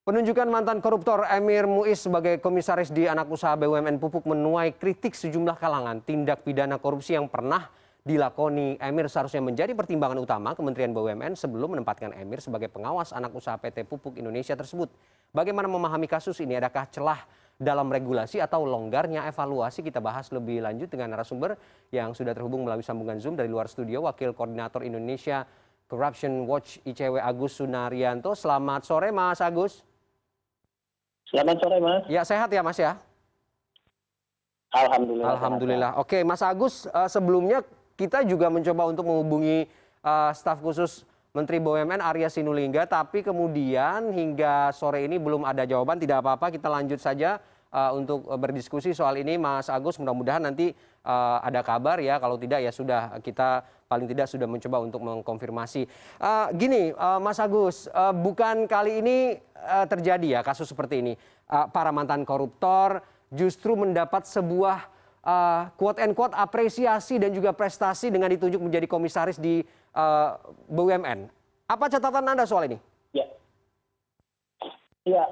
Penunjukan mantan koruptor Emir Muiz sebagai komisaris di anak usaha BUMN Pupuk menuai kritik sejumlah kalangan. Tindak pidana korupsi yang pernah dilakoni Emir seharusnya menjadi pertimbangan utama Kementerian BUMN sebelum menempatkan Emir sebagai pengawas anak usaha PT Pupuk Indonesia tersebut. Bagaimana memahami kasus ini? Adakah celah dalam regulasi atau longgarnya evaluasi? Kita bahas lebih lanjut dengan narasumber yang sudah terhubung melalui sambungan Zoom dari luar studio, Wakil Koordinator Indonesia Corruption Watch ICW Agus Sunaryanto. Selamat sore Mas Agus. Selamat sore, Mas. Ya, sehat ya Mas ya? Alhamdulillah. Alhamdulillah. Oke, Mas Agus, sebelumnya kita juga mencoba untuk menghubungi staf khusus Menteri BUMN Arya Sinulinga, tapi kemudian hingga sore ini belum ada jawaban. Tidak apa-apa, kita lanjut saja untuk berdiskusi soal ini, Mas Agus. Mudah-mudahan nanti ada kabar ya. Kalau tidak ya sudah, kita paling tidak sudah mencoba untuk mengkonfirmasi. Gini, Mas Agus, bukan kali ini terjadi ya kasus seperti ini. Para mantan koruptor justru mendapat sebuah quote and quote apresiasi dan juga prestasi dengan ditunjuk menjadi komisaris di BUMN. Apa catatan Anda soal ini? Ya, ya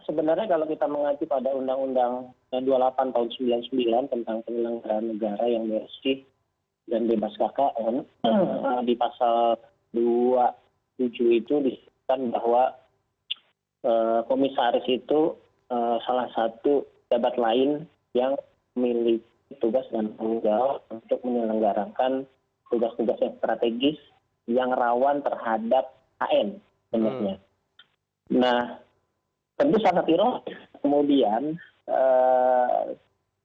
sebenarnya kalau kita mengacu pada Undang-Undang 28 tahun 99 tentang penyelenggaraan negara yang bersih dan bebas KKN, di pasal 27 itu disebutkan bahwa komisaris itu salah satu pejabat lain yang memiliki tugas dan tanggung jawab untuk menyelenggarakan tugas-tugas yang strategis yang rawan terhadap AN sebenarnya. Nah, tentu sangat ironis kemudian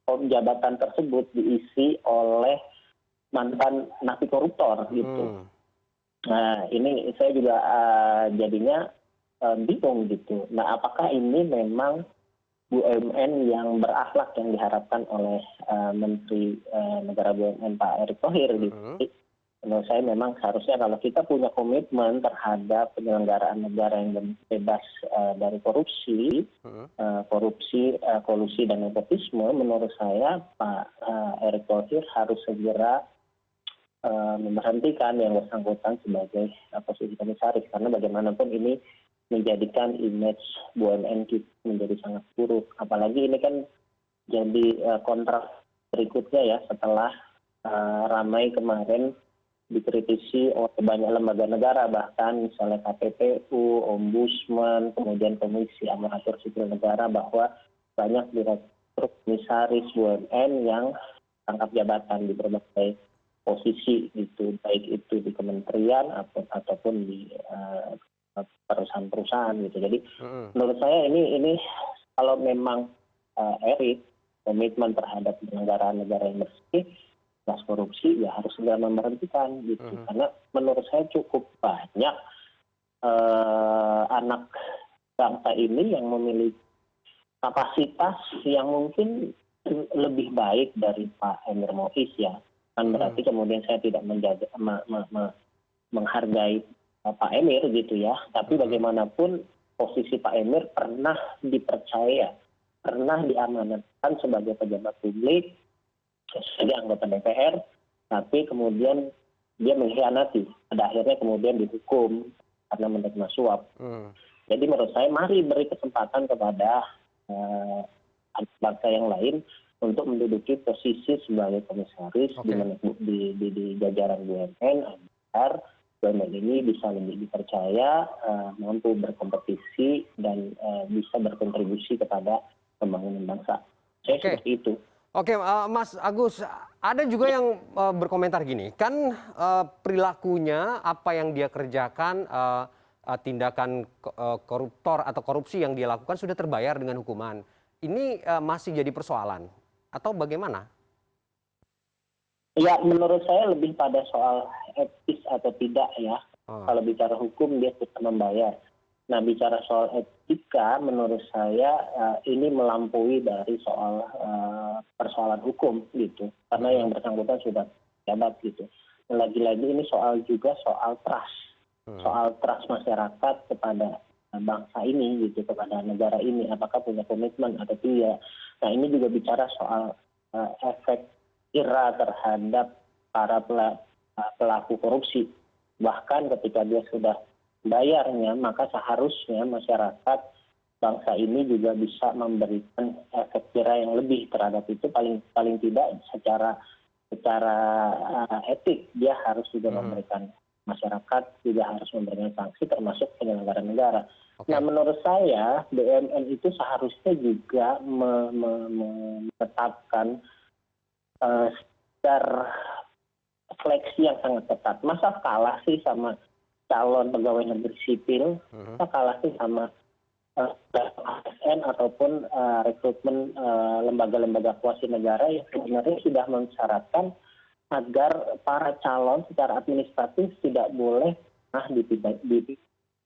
jabatan tersebut diisi oleh mantan napi koruptor gitu. Nah, ini saya juga jadinya bingung gitu. Nah, apakah ini memang BUMN yang berakhlak yang diharapkan oleh Menteri Negara BUMN Pak Erick Thohir gitu. Menurut saya memang seharusnya kalau kita punya komitmen terhadap penyelenggaraan negara yang bebas dari korupsi, kolusi dan nepotisme, menurut saya Pak Erick Thohir harus segera memberhentikan yang bersangkutan sebagai posisi komisaris, karena bagaimanapun ini menjadikan image BUMN kita menjadi sangat buruk. Apalagi ini kan jadi kontrak berikutnya ya setelah ramai kemarin dikritisi oleh banyak lembaga negara, bahkan misalnya KPPU, Ombudsman, kemudian Komisi Aparatur Sipil Negara, bahwa banyak direktur komisaris BUMN yang tangkap jabatan di berbagai posisi gitu, baik itu di kementerian ataupun di perusahaan-perusahaan gitu. Jadi menurut saya ini kalau memang Erick komitmen terhadap penyelenggaraan negara yang bersih, bebas korupsi, ya harus segera memberhentikan gitu. Karena menurut saya cukup banyak anak bangsa ini yang memiliki kapasitas yang mungkin lebih baik dari Pak Emir Muiz ya. Kan berarti kemudian saya tidak menghargai Pak Emir gitu ya, tapi bagaimanapun posisi Pak Emir pernah dipercaya, pernah diamanatkan sebagai pejabat publik, sebagai anggota DPR, tapi kemudian dia mengkhianati, pada akhirnya kemudian dihukum karena menerima suap. Jadi menurut saya mari beri kesempatan kepada bangsa yang lain untuk menduduki posisi sebagai komisaris di jajaran BUMN agar BUMN ini bisa lebih dipercaya, mampu berkompetisi, dan bisa berkontribusi kepada pembangunan bangsa. Saya seperti itu. Oke, Mas Agus, ada juga yang berkomentar gini, kan perilakunya, apa yang dia kerjakan, tindakan koruptor atau korupsi yang dia lakukan sudah terbayar dengan hukuman. Ini masih jadi persoalan atau bagaimana? Ya, menurut saya lebih pada soal etis atau tidak ya. Kalau bicara hukum dia sudah membayar. Nah, bicara soal etika, menurut saya ini melampaui dari soal persoalan hukum gitu. Karena yang bersangkutan sudah jabat gitu. Lagi-lagi ini juga soal trust. Soal trust masyarakat kepada bangsa ini gitu, kepada negara ini. Apakah punya komitmen atau tidak. Nah, ini juga bicara soal efek kira terhadap para pelaku korupsi. Bahkan ketika dia sudah bayarnya, maka seharusnya masyarakat bangsa ini juga bisa memberikan efek jerah yang lebih terhadap itu, paling tidak secara etik dia harus juga memberikan, masyarakat juga harus memberikan sanksi termasuk penyelenggara negara. Oke. Nah, menurut saya BUMN itu seharusnya juga menetapkan standar seleksi yang sangat ketat. Masa kalah sih sama calon pegawai negeri sipil, masa kalah sih sama ASN ataupun rekrutmen lembaga-lembaga kuasi negara yang sebenarnya sudah mensyaratkan agar para calon secara administratif tidak boleh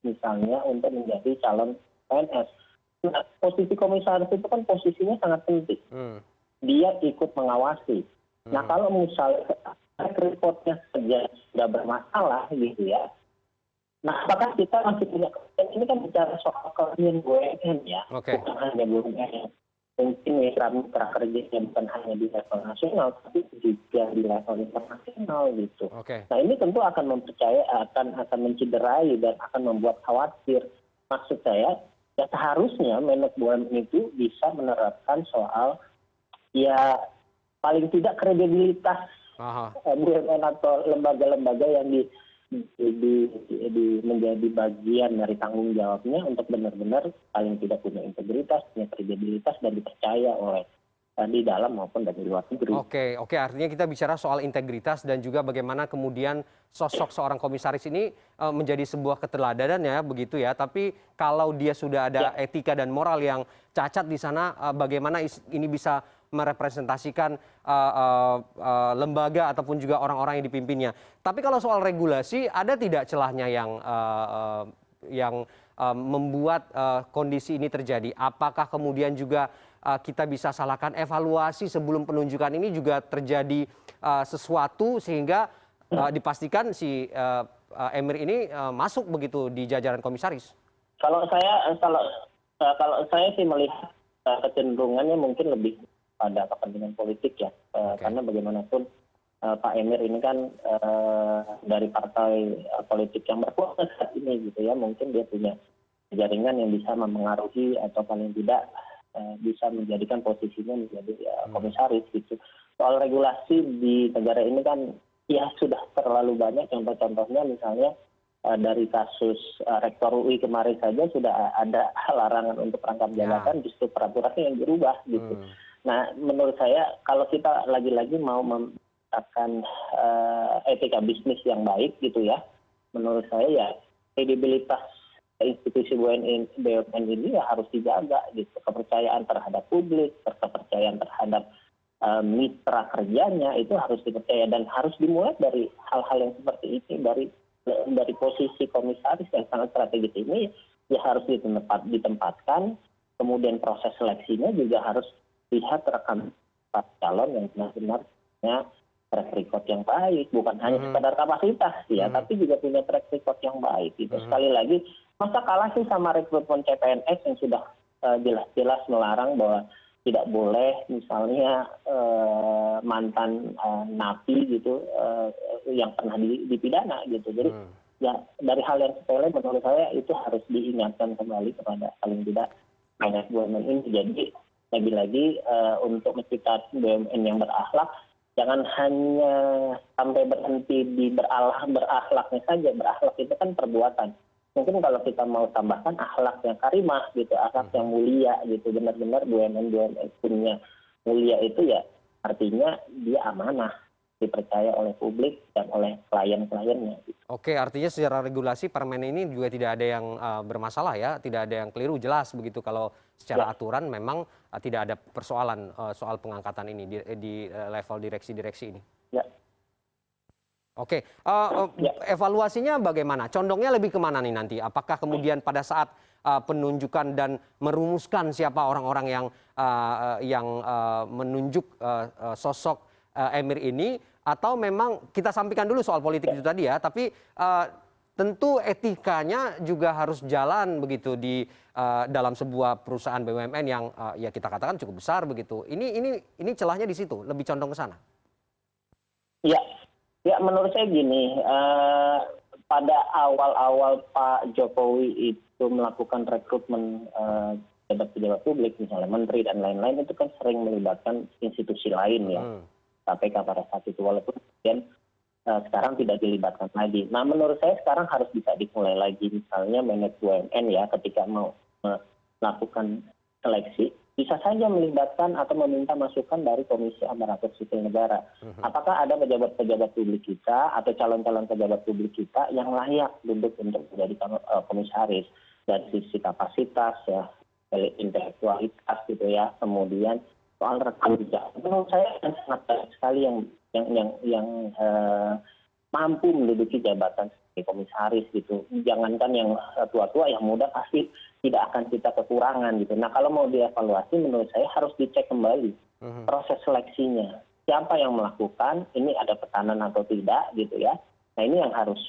misalnya untuk menjadi calon PNS. Nah, posisi komisaris itu kan posisinya sangat penting. Dia ikut mengawasi. Nah, kalau misalnya rekrutnya saja sudah bermasalah gitu ya. Nah, apakah kita masih punya, ini kan bicara soal keahlian BUMN ya, bukan hanya BUMN. Mungkin mitra kerjanya bukan hanya di level nasional, tapi juga di level internasional gitu. Nah, ini tentu akan akan menciderai dan akan membuat khawatir. Maksud saya, ya seharusnya Menko BUMN itu bisa menerapkan soal ya paling tidak kredibilitas BUMN atau lembaga-lembaga yang menjadi bagian dari tanggung jawabnya untuk benar-benar paling tidak punya integritas, punya kredibilitas dan dipercaya oleh di dalam maupun dari luar negeri. Oke, artinya kita bicara soal integritas dan juga bagaimana kemudian sosok seorang komisaris ini menjadi sebuah keteladanan ya, begitu ya. Tapi kalau dia sudah ada etika dan moral yang cacat di sana, bagaimana ini bisa merepresentasikan lembaga ataupun juga orang-orang yang dipimpinnya. Tapi kalau soal regulasi, ada tidak celahnya yang membuat kondisi ini terjadi? Apakah kemudian juga kita bisa salahkan evaluasi sebelum penunjukan ini juga terjadi sesuatu sehingga dipastikan si Emir ini masuk begitu di jajaran komisaris? Kalau saya sih melihat kecenderungannya mungkin lebih pada kepentingan politik ya, karena bagaimanapun Pak Emir ini kan dari partai politik yang berkuasa saat ini gitu ya, mungkin dia punya jaringan yang bisa mempengaruhi atau paling tidak bisa menjadikan posisinya menjadi komisaris gitu. Soal regulasi di negara ini kan ya sudah terlalu banyak, contoh-contohnya misalnya dari kasus Rektor UI kemarin saja sudah ada larangan untuk rangkap jabatan, justru peraturannya yang dirubah gitu. Nah, menurut saya kalau kita lagi-lagi mau menerapkan etika bisnis yang baik gitu ya, menurut saya ya kredibilitas institusi BUMN ini ya harus dijaga gitu. Kepercayaan terhadap publik, kepercayaan terhadap mitra kerjanya itu harus dipercaya dan harus dimulai dari hal-hal yang seperti ini, dari posisi komisaris yang sangat strategis ini ya harus ditempatkan, kemudian proses seleksinya juga harus lihat rekam calon yang benar-benar punya track record yang baik, bukan hanya sekadar kapasitas ya, tapi juga punya track record yang baik gitu. Sekali lagi, masa kalah sih sama rekrutmen CPNS yang sudah jelas-jelas melarang bahwa tidak boleh misalnya mantan napi gitu yang pernah dipidana gitu. Jadi ya dari hal yang sepele menurut saya itu harus diingatkan kembali kepada paling tidak banyak BUMN ini. Jadi lagi-lagi untuk menciptakan BUMN yang berakhlak, jangan hanya sampai berhenti di berakhlaknya saja. Berakhlak itu kan perbuatan. Mungkin kalau kita mau tambahkan akhlak yang karimah gitu, akhlak yang mulia gitu, benar-benar BUMN punya mulia itu ya artinya dia amanah, dipercaya oleh publik dan oleh klien-kliennya. Gitu. Oke, artinya secara regulasi Permen ini juga tidak ada yang bermasalah ya, tidak ada yang keliru, jelas begitu kalau secara aturan memang tidak ada persoalan soal pengangkatan ini di level direksi-direksi ini. Ya. Oke, evaluasinya bagaimana? Condongnya lebih kemana nih nanti? Apakah kemudian pada saat penunjukan dan merumuskan siapa orang-orang yang menunjuk sosok Emir ini, atau memang kita sampaikan dulu soal politik itu tadi ya, tapi tentu etikanya juga harus jalan begitu di dalam sebuah perusahaan BUMN yang ya kita katakan cukup besar begitu. Ini celahnya di situ, lebih condong ke sana. Ya, menurut saya gini, pada awal-awal Pak Jokowi itu melakukan rekrutmen pejabat-pejabat publik, misalnya menteri dan lain-lain, itu kan sering melibatkan institusi lain ya, KPK pada saat itu, walaupun kemudian sekarang tidak dilibatkan lagi. Nah, menurut saya sekarang harus bisa dimulai lagi, misalnya Menek BUMN ya, ketika mau melakukan seleksi, bisa saja melibatkan atau meminta masukan dari Komisi Aparatur Sipil Negara. Apakah ada pejabat-pejabat publik kita atau calon-calon pejabat publik kita yang layak duduk untuk menjadi komisaris dari sisi kapasitas ya, intelektualitas gitu ya, kemudian soal rekam jejak. Menurut saya sangat banyak sekali yang mampu menduduki jabatan sebagai komisaris gitu. Jangankan yang tua-tua, yang muda pasti tidak akan kita kekurangan gitu. Nah, kalau mau dievaluasi, menurut saya harus dicek kembali proses seleksinya. Siapa yang melakukan? Ini ada tekanan atau tidak gitu ya. Nah, ini yang harus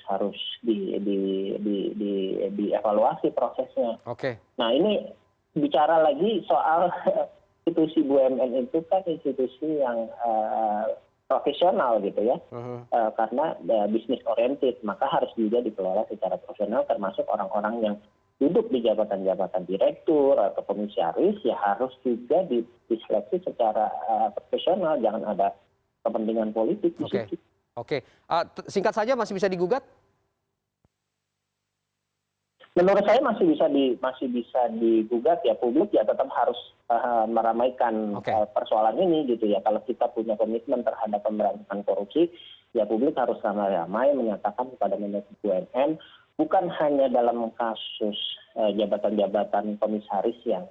dievaluasi prosesnya. Oke. Nah, ini bicara lagi soal institusi BUMN itu kan institusi yang profesional gitu ya, karena bisnis oriented, maka harus juga dikelola secara profesional, termasuk orang-orang yang duduk di jabatan-jabatan direktur atau komisaris ya harus juga diseleksi secara profesional, jangan ada kepentingan politik di situ. Oke, singkat saja, masih bisa digugat? Menurut saya masih bisa digugat ya, publik ya tetap harus meramaikan persoalan ini gitu ya. Kalau kita punya komitmen terhadap pemberantasan korupsi, ya publik harus ramai-ramai menyatakan kepada manajemen BUMN, bukan hanya dalam kasus jabatan-jabatan komisaris yang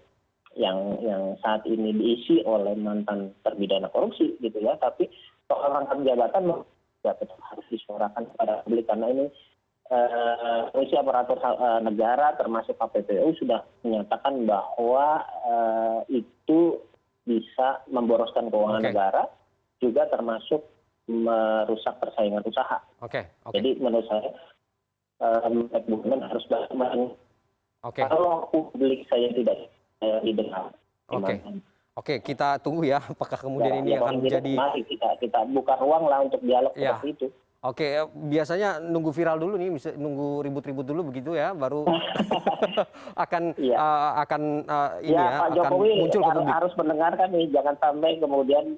saat ini diisi oleh mantan terpidana korupsi gitu ya, tapi soal rangkap jabatan ya tetap harus disuarakan kepada publik, karena ini Komisi Aparatur Negara termasuk KPPU sudah menyatakan bahwa itu bisa memboroskan keuangan negara, juga termasuk merusak persaingan usaha. Jadi menurut saya BUMN harus banyak. Kalau publik saya tidak didengar. Oke, kita tunggu ya apakah kemudian ini akan menjadi. Mari kita buka ruang lah untuk dialog seperti itu. Oke, biasanya nunggu viral dulu nih, bisa nunggu ribut-ribut dulu begitu ya, baru akan ini ya, Pak Jokowi akan muncul ke publik. Harus mendengarkan nih, jangan sampai kemudian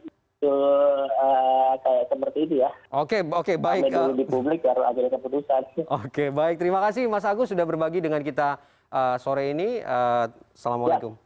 kayak seperti itu ya. Oke, baik. Sampai dulu di publik baru akhirnya keputusan. Oke, baik. Terima kasih Mas Agus sudah berbagi dengan kita sore ini. Assalamualaikum.